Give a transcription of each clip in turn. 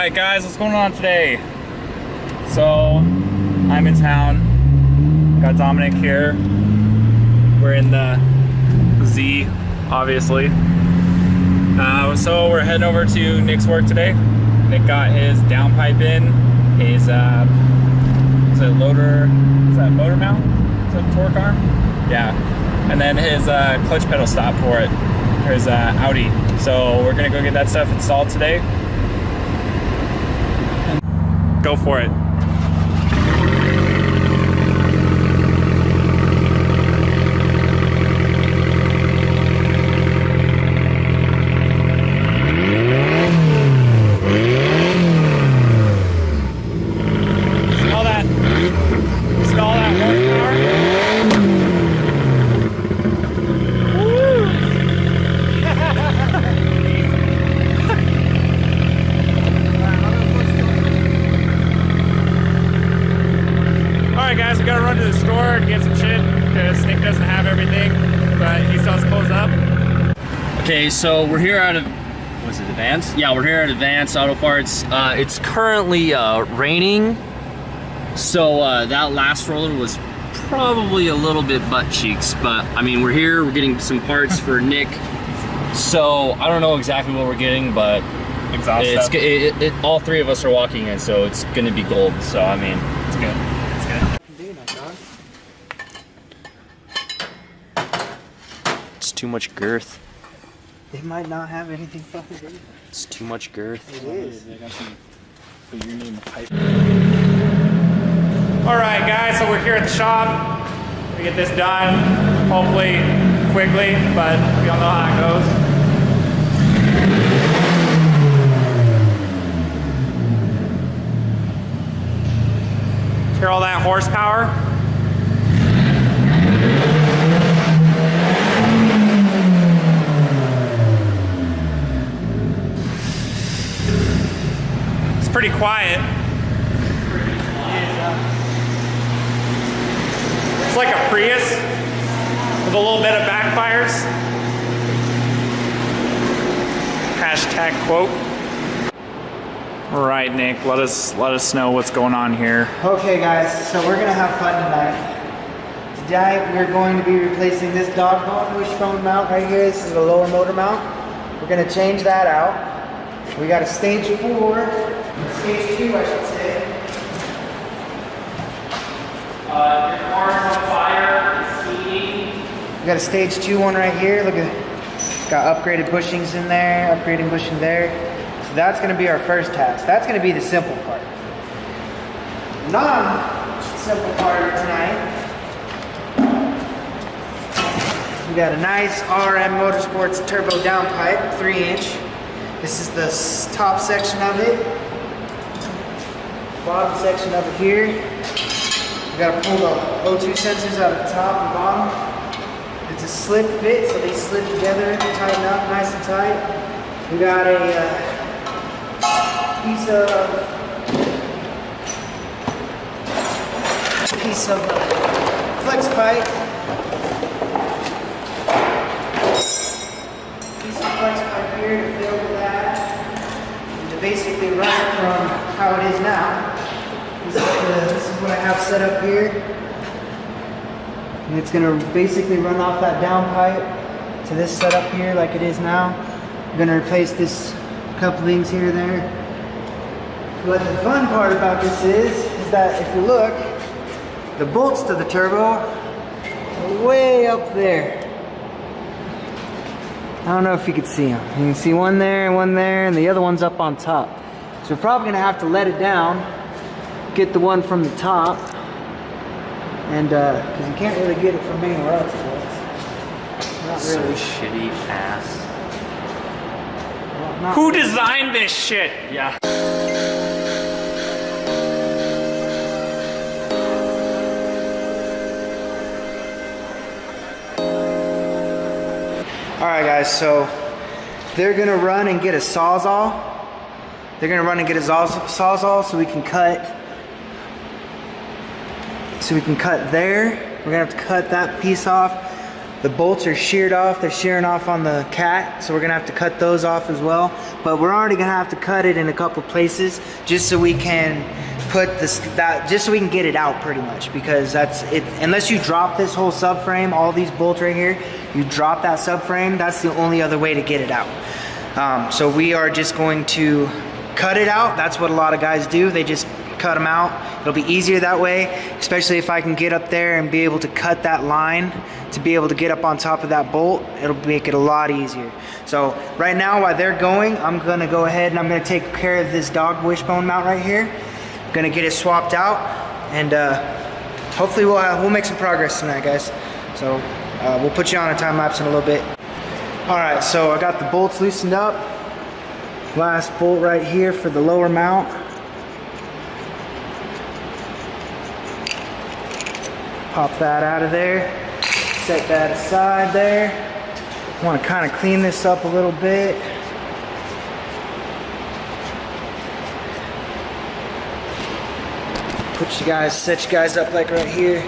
Alright guys, what's going on today? So, I'm in town. Got Dominic here. We're in the Z, obviously. So we're heading over to Nick's work today. Nick got his downpipe in, his is that motor mount? Is that torque arm? Yeah. And then his clutch pedal stop for it, for his Audi. So we're gonna go get that stuff installed today. Go for it. Guys, we gotta run to the store and get some shit because Nick doesn't have everything, but he still has to close up. Okay, so we're here at was it Advance? Yeah, we're here at Advance Auto Parts. It's currently raining, so that last roller was probably a little bit butt cheeks, but I mean, we're here, we're getting some parts for Nick, so I don't know exactly what we're getting, but all three of us are walking in, so it's gonna be gold, so I mean, it's good. It's too much girth. They might not have anything fucking good. It's too much girth. It is. Alright guys, so we're here at the shop. We get this done, hopefully quickly, but we all know how it goes. Hear all that horsepower? Pretty quiet. It's like a Prius with a little bit of backfires. Hashtag quote. All right, Nick, let us know what's going on here. Okay guys, so we're gonna have fun tonight. Tonight we're going to be replacing this dog bone wishbone mount right here. This is the lower motor mount. We're gonna change that out. We got a stage 4. Stage 2, I should say. Your car's on fire, it's heating. We got a stage 2 one right here. Look at, got upgraded bushings in there, upgrading bushing there. So that's gonna be our first task. That's gonna be the simple part. Non-simple part tonight. We got a nice RM Motorsports turbo downpipe, 3-inch. This is the top section of it. Bottom section over here. We gotta pull the O2 sensors out of the top and bottom. It's a slip fit, so they slip together, tighten up nice and tight. We got a piece of flex pipe. Piece of flex pipe here to fill with that. And to basically run it from how it is now. This is what I have set up here. And it's going to basically run off that downpipe to this setup here like it is now. I'm going to replace this couplings here and there. But the fun part about this is that if you look, the bolts to the turbo are way up there. I don't know if you can see them. You can see one there, and the other one's up on top. So we're probably going to have to let it down, get the one from the top, and because you can't really get it from anywhere else. Not really. So shitty ass. Well, Who designed this shit? Yeah. Alright guys, so they're going to run and get a Sawzall. They're going to run and get a Sawzall so we can cut there. We're going to have to cut that piece off. The bolts are sheared off. They're shearing off on the cat, so we're gonna have to cut those off as well. But we're already gonna have to cut it in a couple places just so we can put this, just so we can get it out pretty much, because that's it. Unless you drop this whole subframe, all these bolts right here, you drop that subframe, that's the only other way to get it out. So we are just going to cut it out. That's what a lot of guys do. They just cut them out. It'll be easier that way, especially if I can get up there and be able to cut that line to be able to get up on top of that bolt. It'll make it a lot easier. So right now, while they're going, I'm gonna go ahead and I'm gonna take care of this dog wishbone mount right here. I'm gonna get it swapped out, and hopefully we'll make some progress tonight, guys. So we'll put you on a time lapse in a little bit. All right, so I got the bolts loosened up. Last bolt right here for the lower mount. Pop that out of there. Set that aside there. Want to kind of clean this up a little bit. Set you guys up like right here.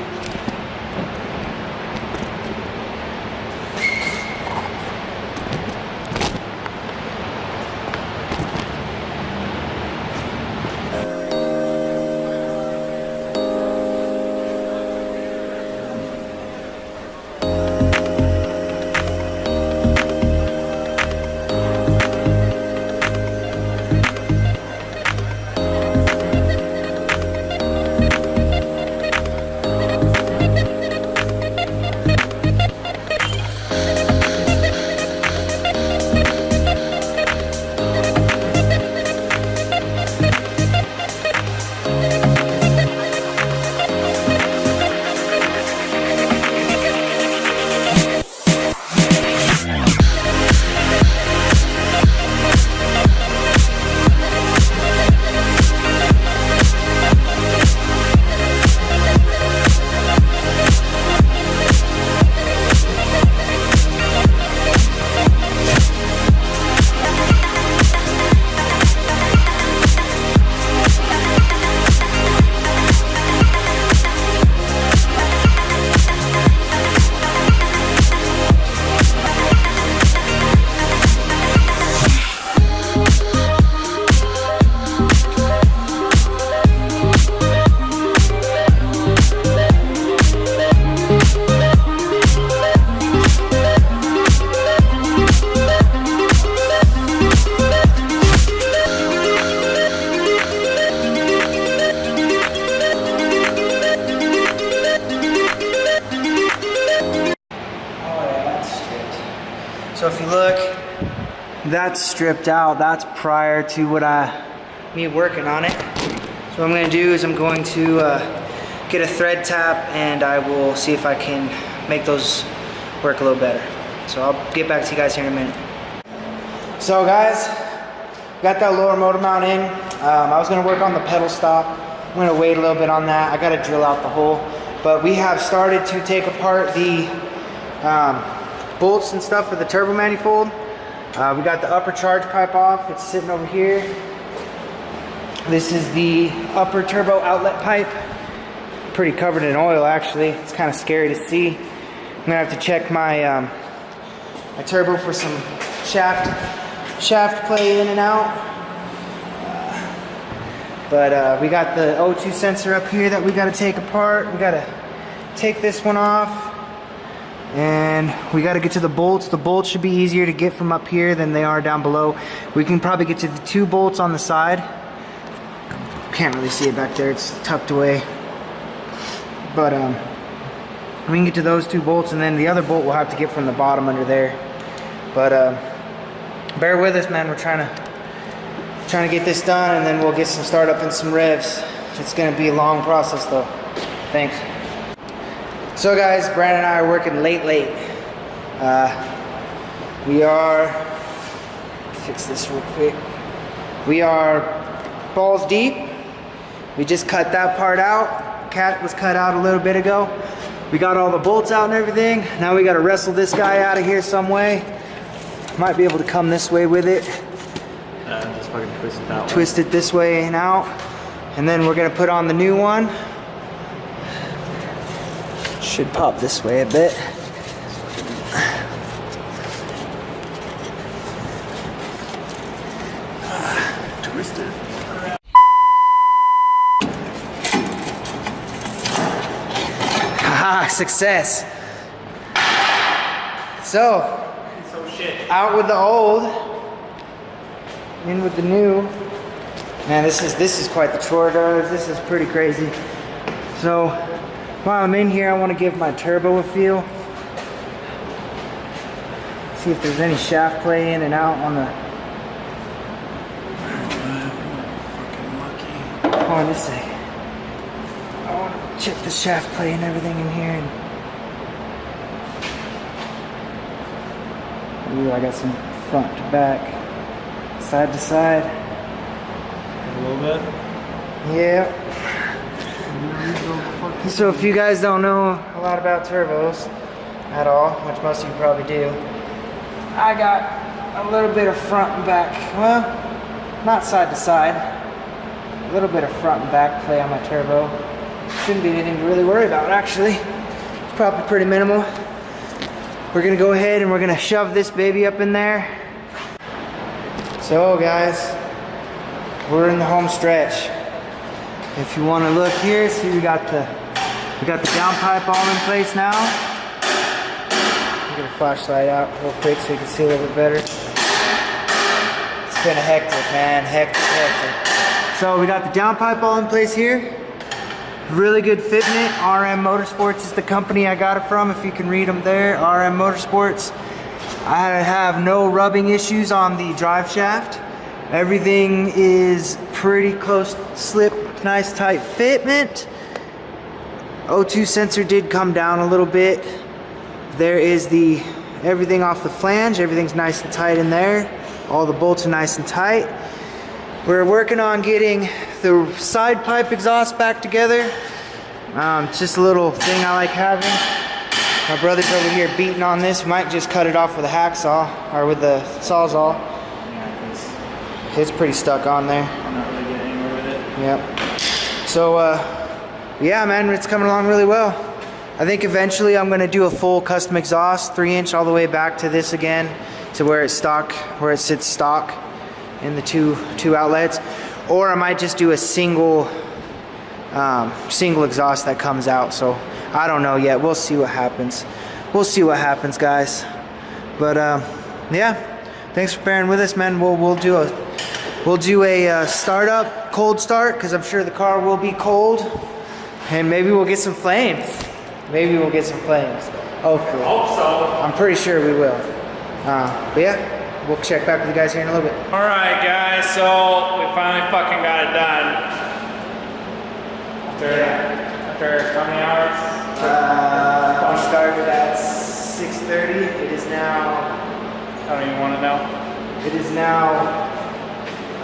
So if you look, that's stripped out. That's prior to me working on it. So what I'm gonna do is I'm going to get a thread tap, and I will see if I can make those work a little better. So I'll get back to you guys here in a minute. So guys, got that lower motor mount in. I was gonna work on the pedal stop. I'm gonna wait a little bit on that. I gotta drill out the hole. But we have started to take apart the bolts and stuff for the turbo manifold. We got the upper charge pipe off. It's sitting over here. This is the upper turbo outlet pipe. Pretty covered in oil, actually. It's kind of scary to see. I'm gonna have to check my my turbo for some shaft play in and out. But we got the O2 sensor up here that we got to take apart. We got to take this one off, and we got to get to the bolts. The bolts should be easier to get from up here than they are down below. We can probably get to the 2 bolts on the side. Can't really see it back there, it's tucked away. But we can get to those 2 bolts, and then the other bolt we'll have to get from the bottom under there. But bear with us, man. We're trying to get this done, and then we'll get some startup and some revs. It's gonna be a long process though. Thanks. So guys, Brandon and I are working late. We are, fix this real quick. We are balls deep. We just cut that part out. Cat was cut out a little bit ago. We got all the bolts out and everything. Now we gotta wrestle this guy out of here some way. Might be able to come this way with it. Just fucking twist it that way. Twist it this way and out. And then we're gonna put on the new one. Should pop this way a bit. Success. So, out with the old, in with the new. Man, this is quite the chore, guys. This is pretty crazy. So, while I'm in here, I want to give my turbo a feel. See if there's any shaft play in and out on the. Hold on just a second. I want to check the shaft play and everything in here. Ooh, I got some front to back, side to side. A little bit. Yeah. So if you guys don't know a lot about turbos at all, which most of you probably do, I got a little bit of front and back. Well, not side to side. A little bit of front and back play on my turbo. Shouldn't be anything to really worry about, actually. It's probably pretty minimal. We're gonna go ahead and we're gonna shove this baby up in there. So guys, we're in the home stretch. If you want to look here, see we got the downpipe all in place now. Get a flashlight out real quick so you can see a little bit better. It's been a hectic, man, hectic. So we got the downpipe all in place here. Really good fitment. RM Motorsports is the company I got it from, if you can read them there. RM Motorsports. I have no rubbing issues on the drive shaft. Everything is pretty close slip, nice tight fitment. O2 sensor did come down a little bit. There is the everything off the flange. Everything's nice and tight in there. All the bolts are nice and tight. We're working on getting the side pipe exhaust back together. It's just a little thing I like having. My brother's over here beating on this. Might just cut it off with a hacksaw or with the sawzall. Yeah, It's pretty stuck on there. I'm not really getting anywhere with it. Yep. So, yeah, man, it's coming along really well. I think eventually I'm gonna do a full custom exhaust, 3-inch all the way back to this again, to where it's stock, where it sits stock in the two outlets, or I might just do a single exhaust that comes out. So I don't know yet. We'll see what happens. We'll see what happens, guys. But yeah, thanks for bearing with us, man. We'll do a startup, cold start, because I'm sure the car will be cold, and maybe we'll get some flames. Maybe we'll get some flames. Hopefully. Hope so. I'm pretty sure we will. But yeah, we'll check back with you guys here in a little bit. All right, guys. So we finally fucking got it done. After how many hours? We started at 6:30. It is now. I don't even want to know. It is now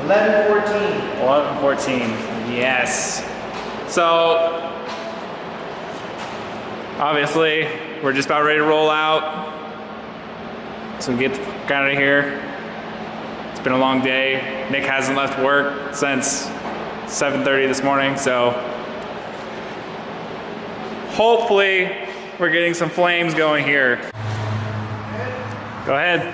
11:14. 11:14. Yes. So obviously we're just about ready to roll out. So get the fuck out of here. It's been a long day. Nick hasn't left work since 7:30 this morning, so hopefully we're getting some flames going here. Go ahead.